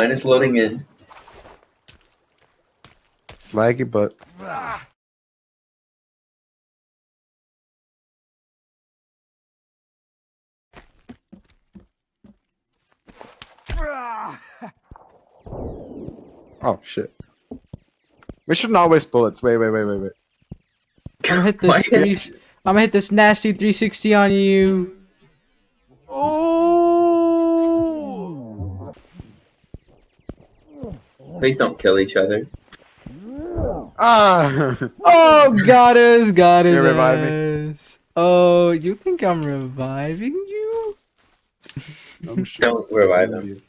Mine is loading in. Laggy, but oh shit. We shouldn't always bullets. Wait. I'm gonna hit this. I'm gonna hit this nasty 360 on you. Oh! Please don't kill each other. Ah! Oh, got us. You revive me. Oh, you think I'm reviving you? I'm sure. Don't revive him.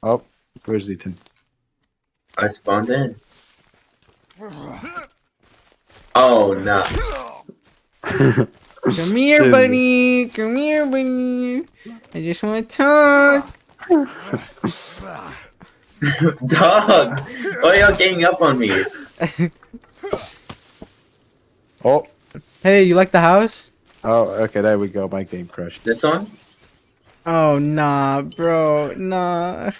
Oh, where's Ethan? I spawned in. Oh no. Come here, Dude. bunny. Come here, bunny. I just want to talk. Dog! Why are y'all ganging up on me? Oh, Hey, you like the house? okay, there we go. My game crashed. This one? Oh, nah, bro. Nah.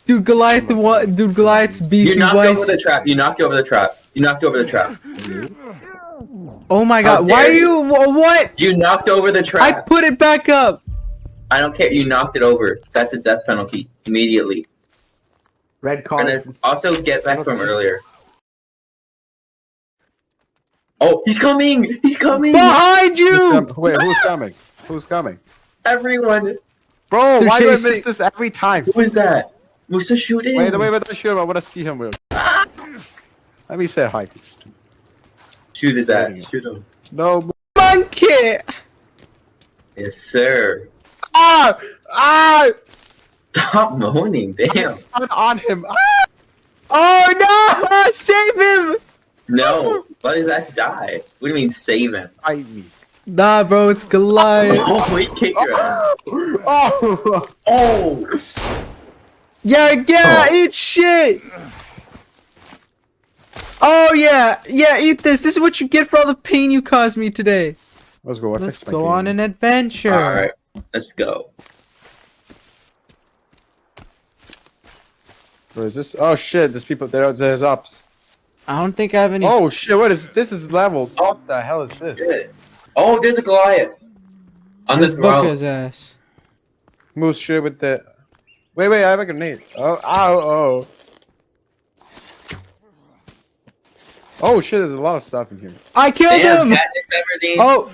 Dude, Goliath, what? Dude, Goliath's beefy. You knocked Why over is- the trap. You knocked over the trap. You knocked over the trap. Oh my How god, why dare are you? What? You knocked over the I trap. put it back up. I don't care. You knocked it over. That's a death penalty. Immediately. Red And card. then also get back from earlier. Oh, he's coming! He's coming! Behind you! Wait, who's coming? Who's coming? Everyone! Bro, They're why do I chasing- miss this every time? Who is that? Musa, shoot him! Wait, don't shoot him. I want to see him real. Let me say hi to you. Shoot his ass. Shoot him. No. Monkey! Yes, sir. Ah! Ah! Stop moaning, I damn. spun on him. Ah! Oh no! Save him! No, let his ass die. What do you mean save him? I mean. Nah, bro, it's Goliath. Oh, he kicked your ass. Oh! Oh! Yeah, Oh. eat shit! Oh yeah, eat this. This is what you get for all the pain you caused me today. Let's go. Let's go on an adventure. Alright, let's go. Where is this? Oh shit! There's people. There's ups. I don't think I have any. Oh shit! What is this? Is leveled. What the hell is this? Good. Oh, there's a Goliath. On the Let's book throne. his ass. Moose shit with the. Wait! I have a grenade. Oh! Ow! Oh shit! There's a lot of stuff in here. I killed Damn, him. Katniss Everdeen. Oh,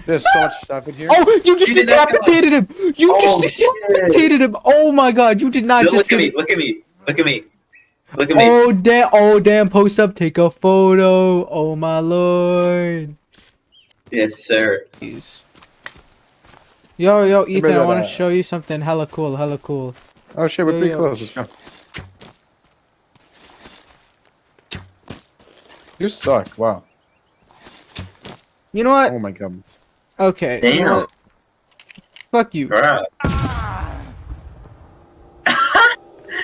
There's so much stuff in here. oh! You just You did not kill decapitated him. You Oh, just shit. decapitated him. Oh my god! You did not No, just. look at me, look at me, look at me. Look at me. Oh damn! Oh damn! Post up. Take a photo. Oh my lord. Yes, sir. Jeez. Yo, Ethan, I better want to not. show you something hella cool, Oh shit! We're Yo, pretty yo. close. Let's go. You suck. Wow. You know what? Oh my god. Okay. You know Damn. what? Fuck you. Bruh.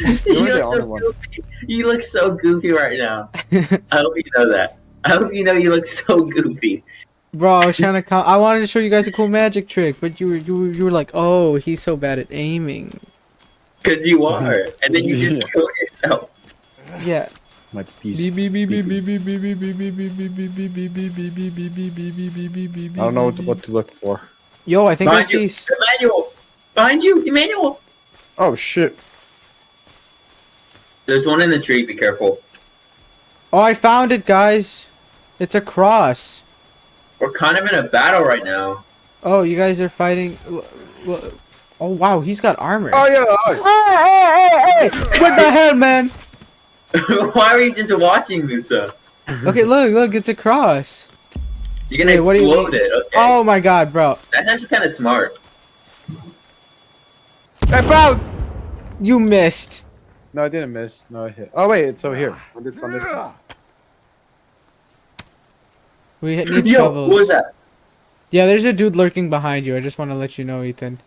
you, You're the look only so one. goofy. You look so goofy right now. I hope you know that. I hope you know you look so goofy. Bro, I was trying to I wanted to show you guys a cool magic trick, but you were like, oh, he's so bad at aiming. Cause you are. And then you just Yeah. killed yourself. Yeah. My piece. I I don't know what to look for. Yo, I think I Behind you, see. Emmanuel! Behind you, Emmanuel! Oh shit. There's one in the tree, be careful. Oh, I found it, guys. It's a cross. We're kind of in a battle right now. Oh, you guys are fighting. Oh wow, he's got armor. Oh yeah. Hey! What the hell, man? Why are you just watching, Musa? Okay, look, it's a cross. You're gonna Hey, what do you explode mean? it, okay. Oh my god, bro. That's actually kind of smart. I bounced. You missed. No, I didn't miss. No, I hit. Oh wait, it's over here. It's on this side. We need Yo, shovels. what was that? Yeah, there's a dude lurking behind you. I just want to let you know, Ethan.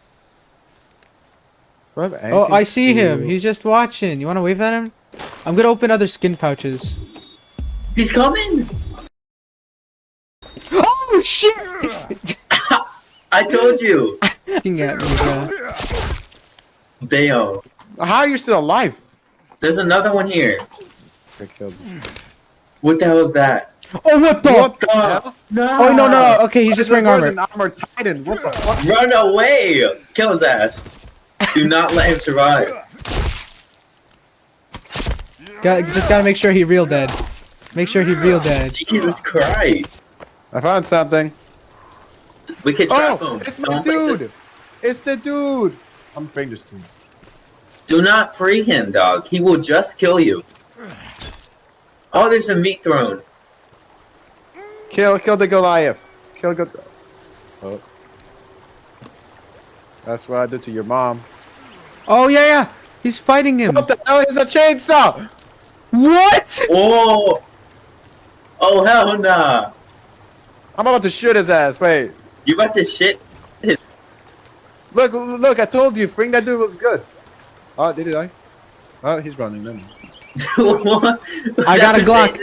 Do I have Oh, anything I see to- him. He's just watching. You want to wave at him? I'm gonna open other skin pouches. He's coming! Oh shit! I told you! Looking at me, bro. Damn. How are you still alive? There's another one here. I killed him. What the hell is that? Oh, what the? What the hell? No! Oh, no. Okay, he's just wearing Where's armor. an armored titan? What the fuck? Run away! Kill his ass. Do not let him survive. Just gotta make sure he real dead. Make sure he real dead. Jesus Christ. I found something. We can trap Oh, him. it's my Don't place it. dude. It's the dude. I'm afraid this dude. Do not free him, dog. He will just kill you. Oh, there's a meat throne. Kill the Goliath. Kill Goliath. Oh. That's what I did to your mom. Oh, yeah. He's fighting him. What the hell is a chainsaw? What? Oh! Oh, hell nah. I'm about to shoot his ass. Wait. You about to shit his... Look, I told you, freeing that dude was good. Oh, did he die? Oh, he's running then. What? I got a Glock.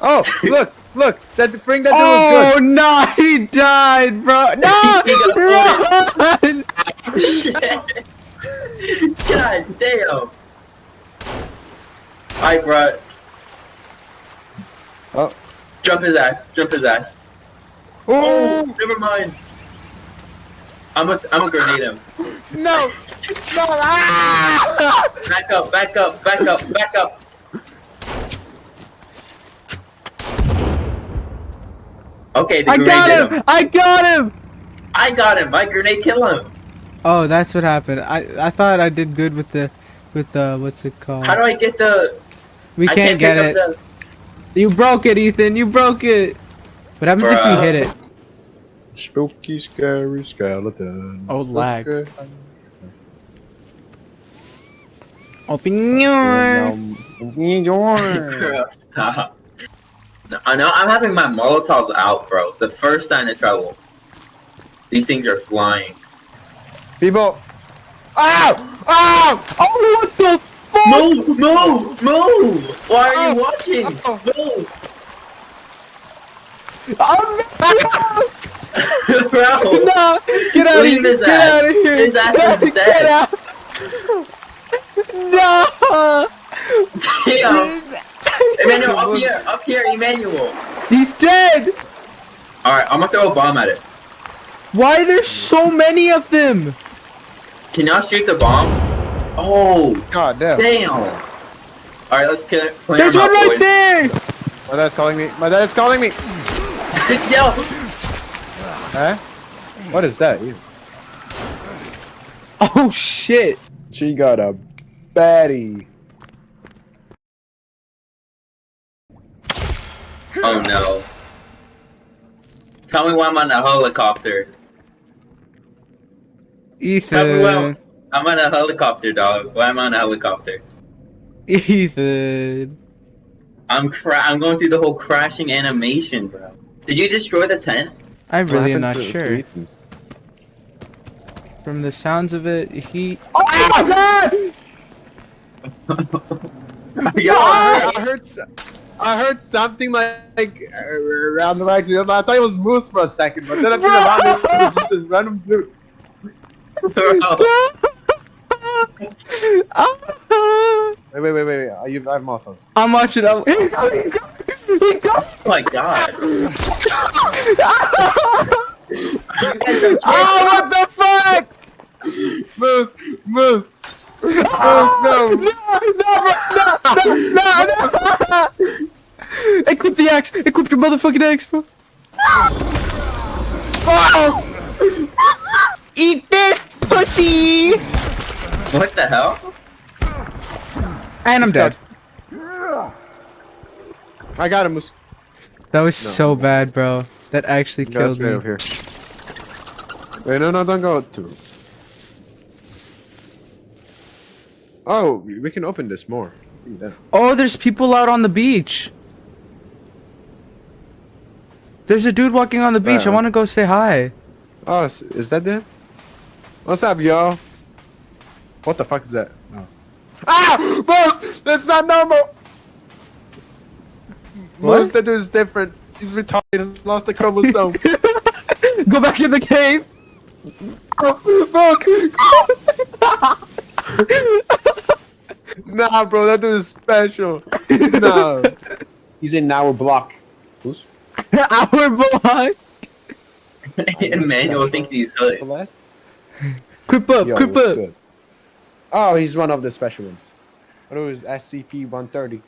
Oh, look, freeing that dude Oh, was good. no, he died, bro. No, run! God damn. Alright, bro. Oh. Jump his ass. Jump his ass. Oh, Never mind. I'm a grenade him. no. No. Ah! Back up, back up, back up, back up. Okay, the I grenade got hit him! I got him! I got him. My grenade kill him. Oh, that's what happened. I thought I did good with the what's it called? How do I get the... We I can't get pick it. up You broke it, Ethan. You broke it. What happens if Bruh. we hit it? Spooky, scary skeleton. Oh, lag. Okay. Open your. Bro, stop. No, I know I'm having my Molotovs out, bro. The first sign of trouble. These things are flying. People. Ow! Ow! Oh, what the fuck? Move! Move! Move! Why are you watching? Oh. Move! Oh, Bro! no! Get out of Leave here! his Get ass. out of here! His ass is Get dead. out! No! Damn! Emmanuel, up here, Emmanuel! He's dead! Alright, I'm gonna throw a bomb at it. Why are there so many of them? Can y'all shoot the bomb? Oh! God damn. Damn! Alright, let's kill it. There's one right there! My dad's calling me. My dad's calling me. Yo! Huh? What is that? Oh shit! She got a baddie. Oh no. Tell me why I'm on a helicopter. Tell me why Ethan. I'm on a helicopter, dog. Why am I on a helicopter? Ethan. I'm going through the whole crashing animation, bro. Did you destroy the tent? I really am not What happened to sure. Ethan? From the sounds of it, he. Oh my god! Yo, I heard something like around the back. I thought it was Moose for a second, but then I turned around and it was just a random dude. bro. Wait. I have Molotov. I'm watching up. He got Oh my god. You guys are Oh, what the fuck? Moose, no. No! Equip the axe! Equip your motherfucking axe, bro! Oh! Eat this, pussy! What the hell? And I'm dead. I got him, Moose. That was so bad, bro. That actually Let's killed get me. over here. Wait, no, don't go to. Oh, we can open this more. Look at that. Oh, there's people out on the beach. There's a dude walking on the beach. I want to go say hi. Oh, is that them? What's up, yo? What the fuck is that? Oh. Ah! Moose! That's not normal! What? Moose, that dude is different. He's retarded. Lost the chromosome. Go back in the cave. Moose! Nah, bro, that dude is special. No. He's in our block. Who's? Our block. Emanuele thinks he's hood. Crip up, Yo, crip what's up. good? Oh, he's one of the special ones. What was SCP-130?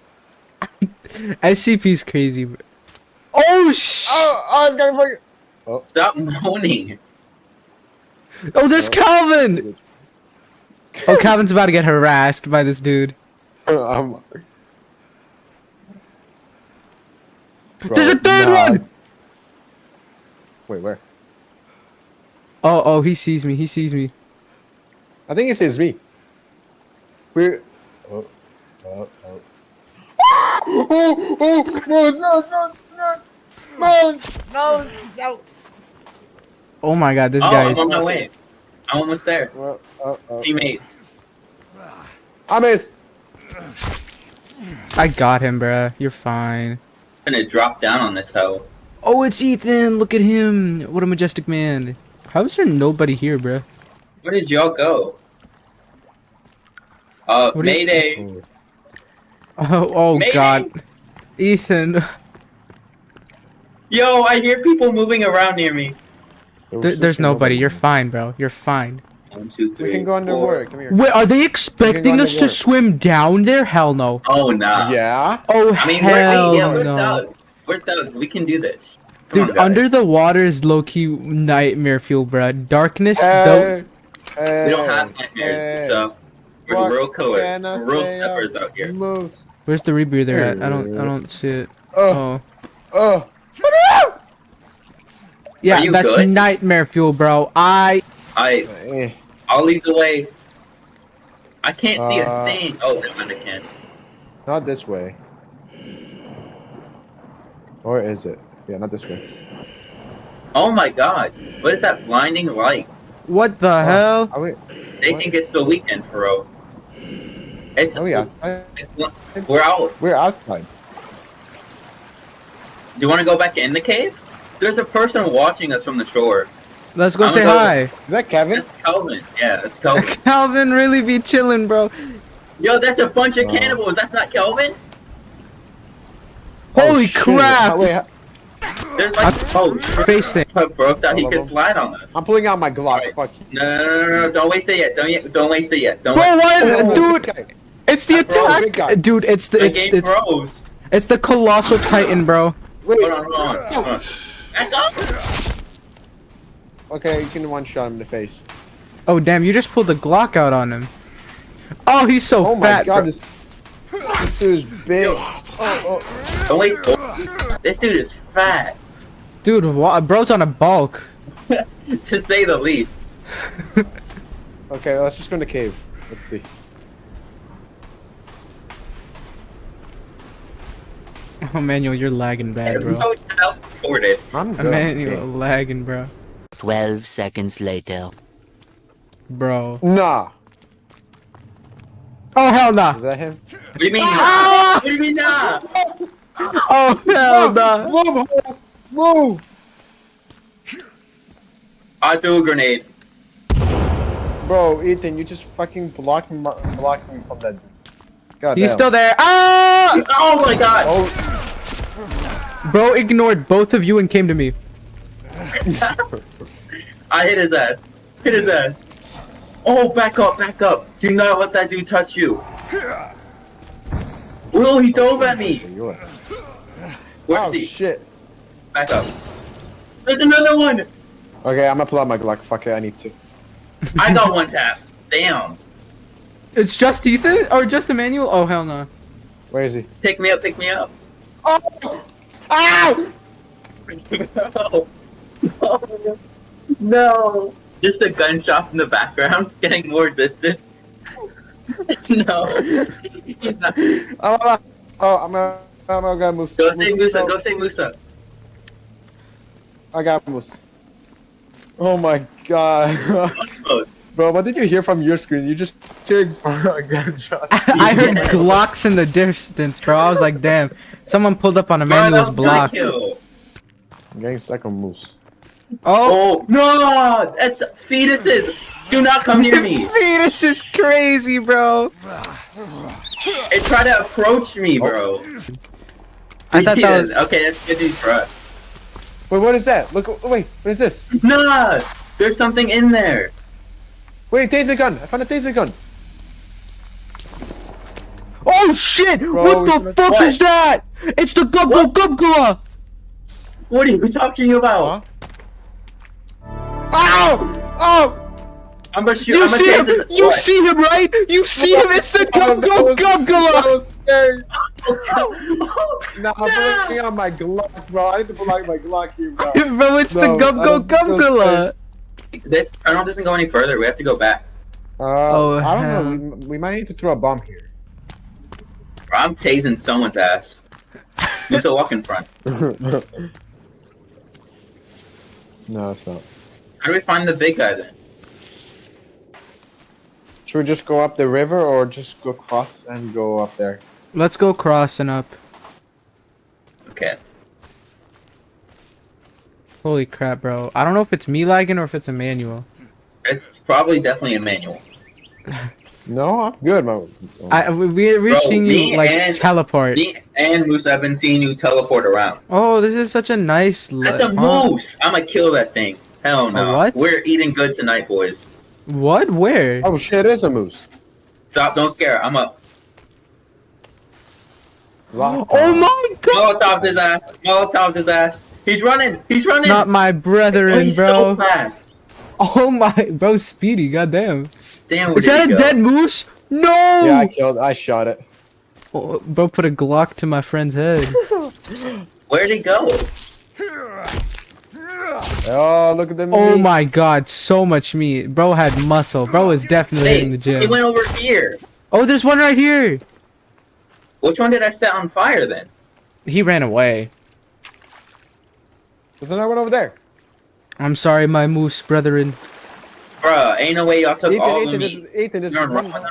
SCP's crazy. Bro. Oh sh! Oh, it's going for you. Stop moaning. Oh, there's Calvin. Oh, Calvin's about to get harassed by this dude. Bro, There's a third one. Wait, where? Oh, he sees me. He sees me. I think it says me. We're. Oh. No. Oh my god, this Oh, guy I'm is. on my way. I'm almost there. Oh. Teammates. I missed. I got him, bruh. You're fine. I'm gonna drop down on this hoe. Oh, it's Ethan. Look at him. What a majestic man. How is there nobody here, bruh? Where did y'all go? What do you- Mayday. Oh Mayday. god. Ethan. Yo, I hear people moving around near me. There's nobody. You're fine, bro. You're fine. 1, 2, 3. We can go underwater. Come here. Wait, are they expecting go us to underwater. swim down there? Hell no. Oh, nah. Yeah. Oh, I mean, hell we're no. thugs. We're thugs. We can do this. Come Dude, on, guys. under the water is low-key nightmare fuel, bruh. Darkness, though. We don't have nightmares, so we're What real killers. can I We're real say? steppers out here. Move. Where's the rebreather at? I don't see it. Oh. Oh. Oh. Yeah, Are you that's good? nightmare fuel, bro. Eh. I'll lead the way. I can't see a Uh, thing. Oh, never mind, I can. Not this way. Or is it? Yeah, not this way. Oh my god. What is that blinding light? What the hell? Are we? They What? think it's the weekend, bro. It's, Are we outside? we're out. We're outside. Do you want to go back in the cave? There's a person watching us from the shore. Let's go I'm say gonna go- hi. Is that Kevin? That's Calvin. Yeah, that's Calvin. Calvin really be chilling, bro. Yo, that's a bunch of Oh. cannibals. That's not Calvin? Holy shit. crap! Wait, There's like, oh, Face thing. bro thought he Hold could on. slide on us. I'm pulling out my Glock. Alright. Fuck you. No, don't waste it yet. Don't waste it yet. Don't Bro, waste what? Oh, Dude, okay. it's the Bro, big guy. attack. Dude, it's the the game it's froze. it's the colossal titan, bro. Wait. Hold on. Back up. Okay, you can one shot him in the face. Oh damn, you just pulled the Glock out on him. Oh, he's so Oh my fat. god, bro. this dude is big. Oh. Don't waste. This dude is fat, Dude, bro's on a bulk. to say the least. Okay, let's just go in the cave. Let's see. Oh, Emmanuel, you're lagging bad, bro. No, self-reported. I'm good. Emmanuel, lagging, bro. 12 seconds later. Bro. Nah. Oh hell nah. Is that him? What do you mean? Ah! What do you mean nah? Oh hell nah. Move! Move! I threw a grenade. Bro, Ethan, you just fucking blocked me from that dude. God He's damn. still there. Ah! Oh my god! Oh, Bro ignored both of you and came to me. I hit his ass. Hit his ass. Oh, back up, back up. Do not let that dude touch you. Oh, he dove at me. you are. Where's Oh he? shit. Back up. There's another one. Okay, I'm gonna pull out my Glock. Fuck it, I need to. I got one tapped. Damn. It's just Ethan or just Emmanuel? Oh hell no. Where is he? Pick me up, pick me up. Oh! Ow! No. No. No. Just a gunshot in the background, getting more distant. No. He's not. I'm gonna move. Go save Musa, go save Musa. I got Moose. Oh my god. Oh, Bro, what did you hear from your screen? You just hearing for a gunshot. I heard Glocks in the distance, bro. I was like, damn. Someone pulled up on Emmanuel's block. Kill. I'm getting stuck on Moose. Oh, Oh no! That's fetuses. Do not come near me. Venus is crazy, bro. It tried to approach me, bro. I thought that was. Okay, that's good news for us. Wait, what is that? Look, wait, what is this? Nah, there's something in there. Wait, taser gun! I found a taser gun! Oh shit! Bro, what the fuck is that? It's the Gubgula! What are you talking about? Huh? Ow! Oh! I'm gonna shoot. You I'm gonna see him? this. You see him, right? You see him? It's the That Gubgula! was scary. Oh, Nah, I'm pulling out my Glock, bro. I need to pull out my Glock here, bro. Bro, it's the No, I don't feel Gubgula! This tunnel doesn't go any further. We have to go back. Oh, I don't hell. know. We might need to throw a bomb here. Bro, I'm tasing someone's ass. Musa, walk in front. No, it's not. How do we find the big guy then? Should we just go up the river or just go across and go up there? Let's go cross and up. Okay. Holy crap, bro. I don't know if it's me lagging or if it's Emanuel. It's probably definitely a manual. No, I'm good, man. We're seeing me you, like, and- teleport. Me and Musa have been seeing you teleport around. Oh, this is such a nice... That's a moose! I'm gonna kill that thing. Hell no. what? We're eating good tonight, boys. What? Where? Oh shit, it is a moose. Stop, don't scare. I'm up. Lock Oh on. my god! Molotov his ass. Molotov his ass. He's running. He's running. Not my Oh, brethren, he's bro. so fast. Oh my... Bro, speedy, goddamn. Damn, where Is did that he a go? dead moose? No! Yeah, I shot it. Oh, bro, put a Glock to my friend's head. Where'd he go? Oh, look at the meat. Oh my god, so much meat. Bro had muscle. Bro was definitely Hey, in the he gym. went over here. Oh, there's one right here. Which one did I set on fire then? He ran away. There's another one over there. I'm sorry, my moose brethren. Bruh, ain't no way y'all took all of me. Ethan, this No, is no, one no.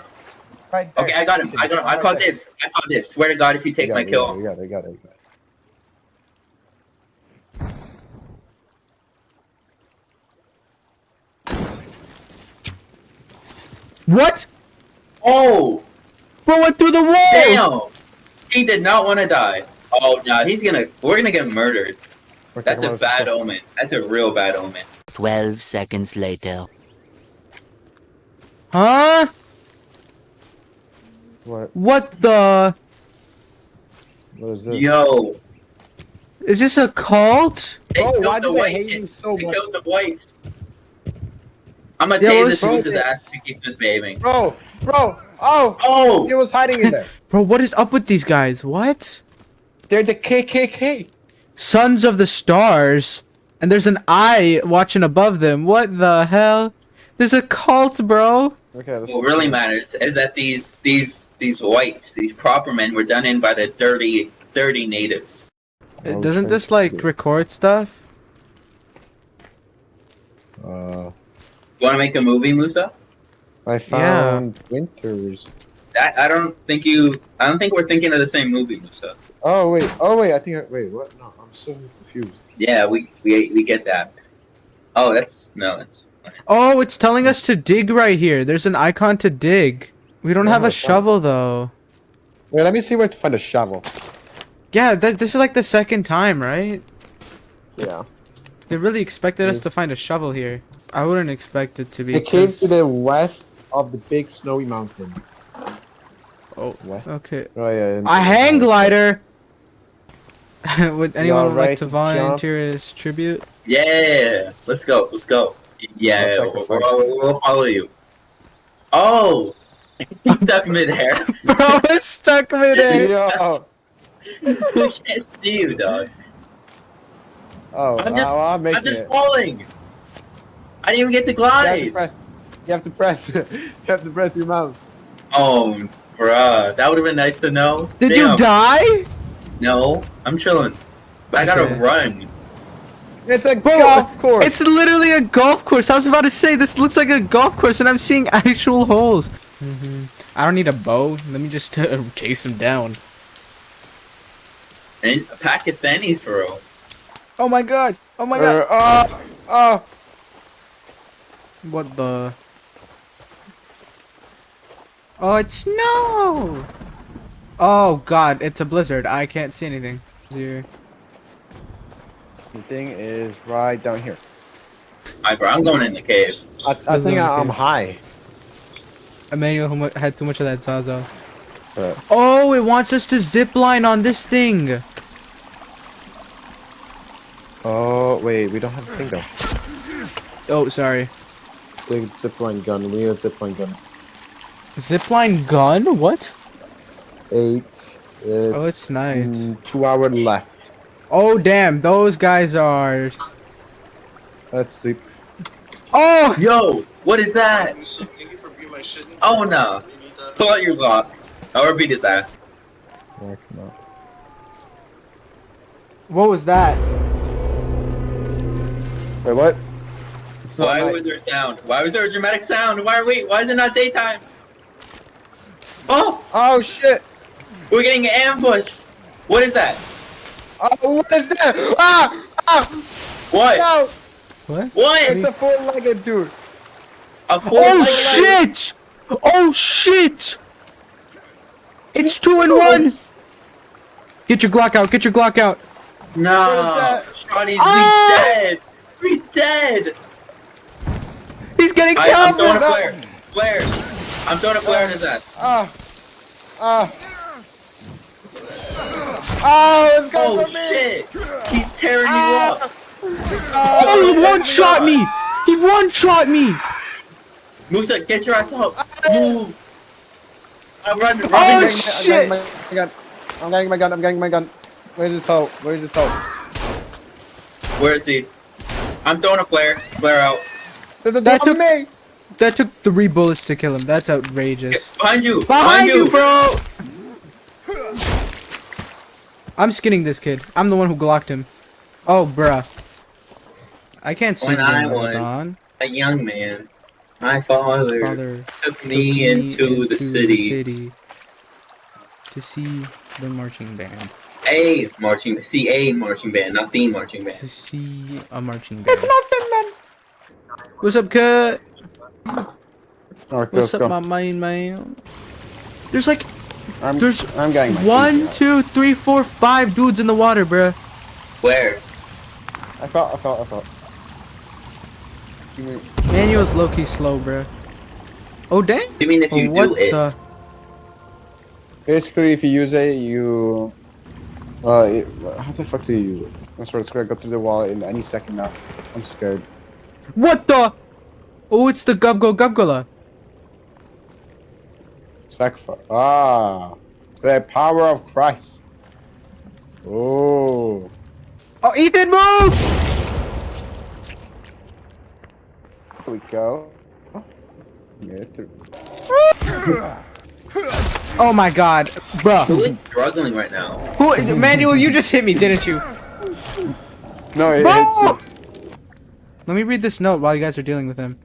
right there. Okay, I got him. I got him. I called dibs. I called dibs. Swear to God, if you take my kill. We got it. What? Oh, Bro went through the wall. damn! He did not want to die. Oh, no, we're gonna get murdered. Okay, That's come a on, bad let's omen. That's a real bad omen. 12 seconds later. Huh? go. What the? What is this? Yo. Is this a cult? They Oh, killed why the do they white hate kid. me so They much? killed the whites. I'm gonna Yeah, tase what this was- moose's ass if he keeps misbehaving. Bro! Oh! Oh! He was hiding in there. Bro, what is up with these guys? What? They're the KKK. Sons of the Stars. And there's an eye watching above them. What the hell? There's a cult, bro. Okay, let's What really matters is that these whites, these proper men, were done in by the dirty natives. Doesn't this, like, record stuff? You wanna make a movie, Musa? I found Winters. I don't think we're thinking of the same movie, Musa. Oh wait, wait, what? No, I'm so confused. Yeah, we get that. Oh, that's Oh, it's telling us to dig right here. There's an icon to dig. We don't have a shovel, though. Wait, let me see where to find a shovel. Yeah, this is like the second time, right? Yeah. They really expected us to find a shovel here. I wouldn't expect it to be. It came 'cause- to the west of the big snowy mountain. Oh, What? okay. Oh yeah. A hang glider! Would anyone alright like to to volunteer as tribute? Yeah, let's go. Yeah, I'll sacrifice. we'll follow you. Oh, he's stuck midair. Bro, it's stuck midair! Yo. We can't see you, dog. Oh, I'm just- I'm making I'm just it. falling. I didn't even get to You have to glide. press. You have to press. you have to press your mouse. Oh, bruh, that would have been nice to know. Did Damn. you die? No, I'm chilling. But I gotta Okay. run. It's a Bro, golf course. It's literally a golf course. I was about to say, this looks like a golf course and I'm seeing actual holes. I don't need a bow. Let me just chase him down. And Pakistanis, bro. Oh my god! Oh my What the? Oh, it's snow! Oh god, it's a blizzard. I can't see anything. Here. The thing is right down here. Alright, bro, I'm going in the cave. I think I'm high. Emmanuel had too much of that Zaza. But Oh, it wants us to zip line on this thing. oh wait, we don't have a thing though. Oh, sorry. The zipline gun. We need a zipline gun. Zipline gun? What? 8. It's nice. 2 hours left. Oh, damn. Those guys are... Let's sleep. Oh! Yo, what is that? Oh no. Pull out your block. Or beat his ass. Oh, come on. What was that? Wait, what? It's not Why night. was there sound? Why was there a dramatic sound? Why is it not daytime? Oh! Oh shit! We're getting ambushed! What is that? Oh, what is that? Ah! Ah! What? No! What? What? It's a four-legged dude. A Oh, shit! Oh, shit! It's 2 in 1! Get your Glock out. Get your Glock out. No! What is that? Shawty's Ah! dead! We dead! He's getting I'm throwing a killed! flare! Flare! I'm throwing a flare in his ass. Ah! Ah! Oh, it's going Oh for me! shit! He's tearing you Ah! up! Oh, he one-shot me! He one-shot me! Musa, get your ass up! Move! I'm running! Oh, shit! I'm getting my gun. I'm getting my gun. Where's this hoe? Where's this hoe? Where is he? I'm throwing a flare. Flare out. There's a That dude on me! That took 3 bullets to kill him. That's outrageous. Behind you! Behind you, bro! I'm skinning this kid. I'm the one who glocked him. Oh, bruh. I can't see When him. I Hold was on. a young man, my father, Father took me into the city. To see the marching band. A marching band, not the marching To band. see a marching band. What's up, cut? Alright, What's let's up, go. my man? There's like, I'm there's getting my 1, keys out. 2, 3, 4, 5 dudes in the water, bruh. Where? I thought. Give me. Manuel's low-key slow, bruh. Oh, dang? You mean if you what do it? the? Basically, if you use it, you. How the fuck do you use it? That's right, it's gonna go through the wall in any second now. I'm scared. What the? Oh, it's the Gubgola. Sacrifice. Ah! The power of Christ. Oh. Oh, Ethan, move! Here we go. Made it through. Oh my god, Who bruh. is struggling right now? Who, Manuel, you just hit me, didn't you? No, it Bro! hits Let me read this note while you guys are dealing with him.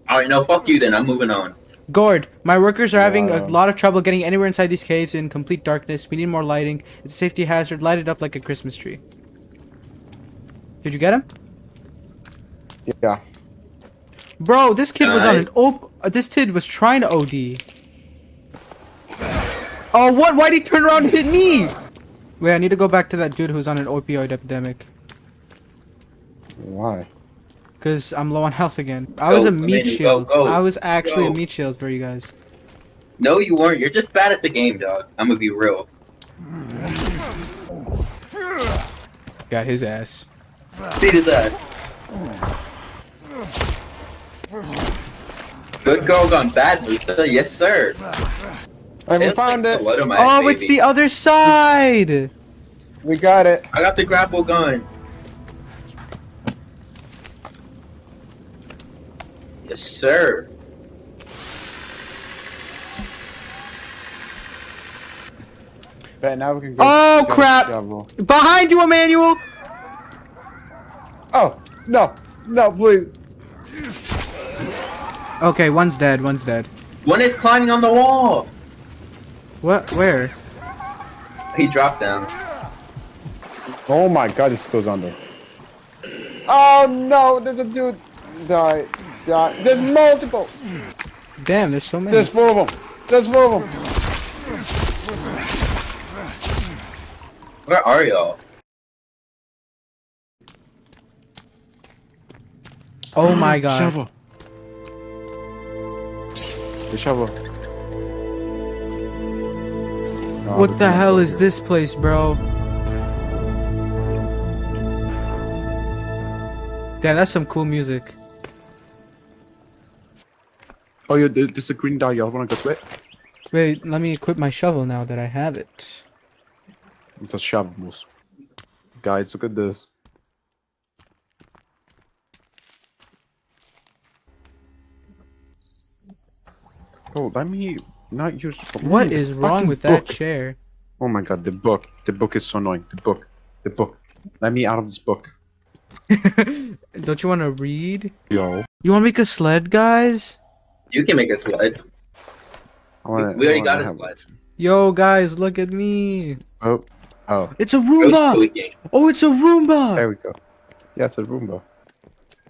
Alright, no, fuck you then. I'm moving on. Gord, my workers are having a Wow. lot of trouble getting anywhere inside these caves in complete darkness. We need more lighting. It's a safety hazard. Light it up like a Christmas tree. Did you get him? Yeah. Bro, this kid was on an Nice. this kid was trying to OD. Oh, what? Why'd he turn around and hit me? Wait, I need to go back to that dude who's on an opioid epidemic. Why? Because I'm low on health again. I was a meat Emmanuel, shield. go, I was actually a go. meat shield for you guys. No, you weren't. You're just bad at the game, dog. I'm gonna be real. Got his ass. See to that. Good girl gone bad, Musa. Yes, sir. Alright, we It's found like it. the blood of my Oh, it's baby. the other side! We got it. I got the grapple gun. Yes, sir. Right, now we can go. Oh, get a crap. shovel. Behind you, Emmanuel! Oh, no. No, please. Okay, one's dead, one's dead. One is climbing on the wall. What? Where? He dropped down. Oh my god, this goes under. Oh no, there's a dude. Die. Die. There's multiple. Damn, there's so many. There's 4 of them. There's 4 of them. Where are y'all? Oh my god. Shovel. The shovel. Oh, What the hell is here. this place, bro? Damn, that's some cool music. Oh, yeah, there's a green dot. Y'all wanna go to it? Wait, let me equip my shovel now that I have it. It's a shovel. Guys, look at this. Oh, let me not use. What is wrong fucking with that book. chair? Oh my god, the book. The book is so annoying. The book. The book. Let me out of this book. Don't you want to read? Yo. You want to make a sled, guys? You can make a sled. We already got a sled. Yo, guys, look at me. Oh. Oh. It's a Ghost Roomba. tweaking. Oh, it's a Roomba. There we go. Yeah, it's a Roomba.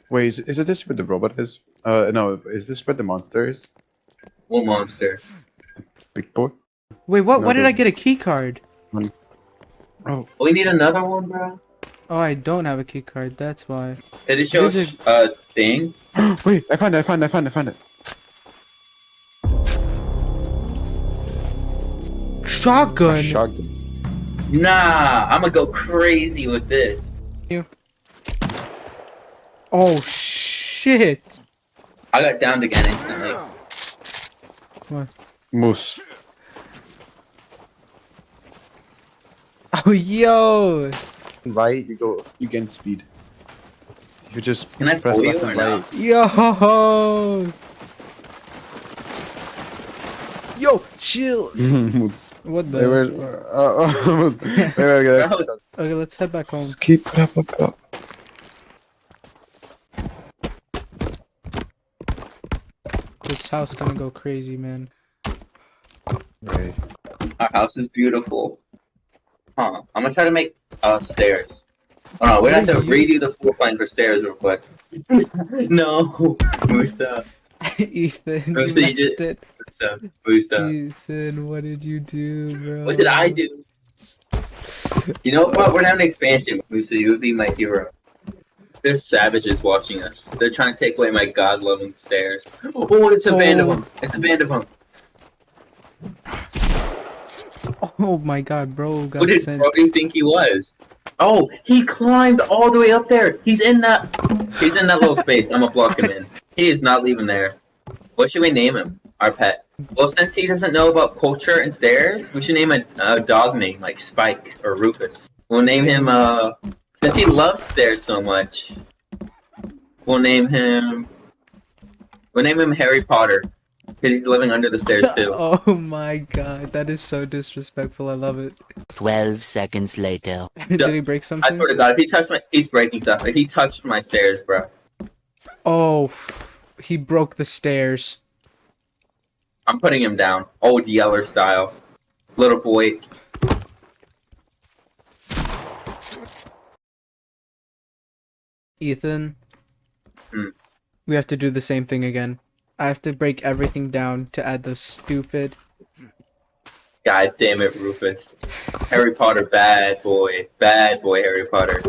Wait, is it this where the robot is? No, is this where the monster is? What monster? Big boy? Wait, what? No, Why did the- I get a key card? Oh. We need another one, bro. Oh, I don't have a key card. That's why. Did it show There's a thing? Wait, I found it. Shotgun. A shotgun. Nah, I'm gonna go crazy with this. Oh shit. I got downed again instantly. What? Moose. Oh yo. Right, you gain speed. You just Can I press pull you left or and no? right. Yo. Yo, chill. Moose. What Wait, wait, the? Moose. Wait, let's, That was- Okay, let's head back home. just keep it up. This house gonna go crazy, man. Wait. Our house is beautiful. Huh. I'm gonna try to make stairs. Oh no, we have to redo the floor plan for stairs real quick. No, Musta, Ethan, you Mostly you messed just- it. Musta. Ethan, what did you do, bro? What did I do? You know what? We're having an expansion, Musta. You would be my hero. There's savages watching us. They're trying to take away my god-loving stairs. Oh, it's a band of them. It's a band of them. Oh my god, bro got What did sent. Brody think he was? Oh, he climbed all the way up there. He's in that little space. I'm gonna block him in. He is not leaving there. What should we name him? Our pet. Well, since he doesn't know about culture and stairs, we should name a dog name like Spike or Rufus. We'll name him since he loves stairs so much. We'll name him Harry Potter. Because he's living under the stairs too. Oh my god, that is so disrespectful. I love it. 12 seconds later. Did he break something? I swear to God, if he touched he's breaking stuff. If he touched my stairs, bro. Oh, he broke the stairs. I'm putting him down. Old Yeller style. Little boy. Ethan, Hmm. we have to do the same thing again. I have to break everything down to add the stupid. God damn it, Rufus. Harry Potter, bad boy. Bad boy, Harry Potter.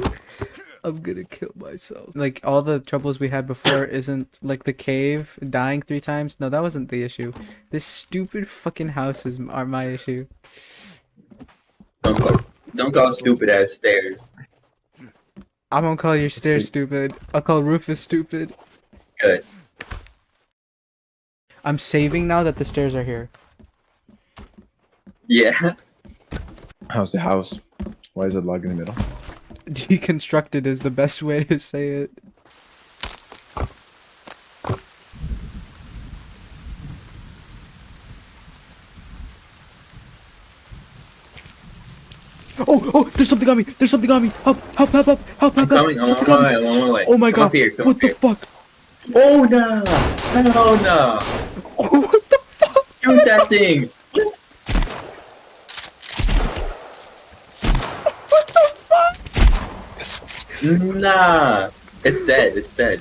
I'm gonna kill myself. Like, all the troubles we had before isn't, like, the cave, dying 3 times. No, that wasn't the issue. This stupid fucking houses are my issue. Don't call stupid ass stairs. I'm gonna call your stairs stupid. I'll call Rufus stupid. Good. I'm saving now that the stairs are here. Yeah. How's the house? Why is it log in the middle? Deconstructed is the best way to say it. Oh, there's something on me! There's something on me! Help! I'm coming. I'm on my way. I'm on my way. Oh my Come god! up here. Come What up the here. fuck? Oh no! Hell no! Oh, what the fuck? Shoot that thing! What the fuck? Nah! It's dead. It's dead.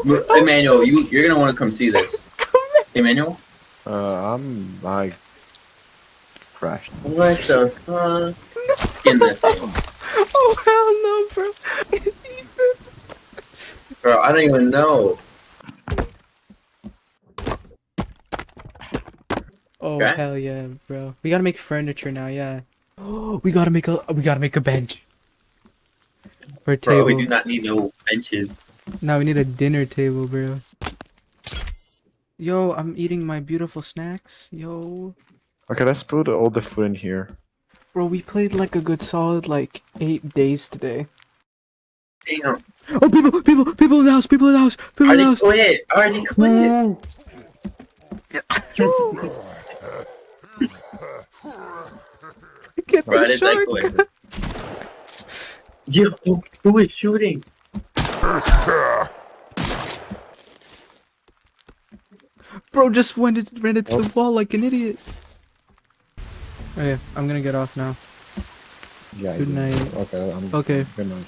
Emanuele, you're gonna want to come see this. Emanuele? I crashed. What the fuck? skin that thing. Oh hell no, bro. Bro, I don't even know. Oh Okay. hell yeah, bro. We gotta make furniture now, yeah. We gotta make a bench. For a Bro, we table. do not need no benches. Now we need a dinner table, bro. Yo, I'm eating my beautiful snacks. Yo. Okay, let's put all the food in here. Bro, we played like a good solid like 8 days today. Damn. Oh, people in the house, people in the house, people in the Already house. quit. Already quit. Get Bro, I the did that shark. quick. Yo, who is shooting? Bro, just ran into the wall like an idiot. Okay, I'm gonna get off now. Yeah. Good night. Okay. Okay. Good night.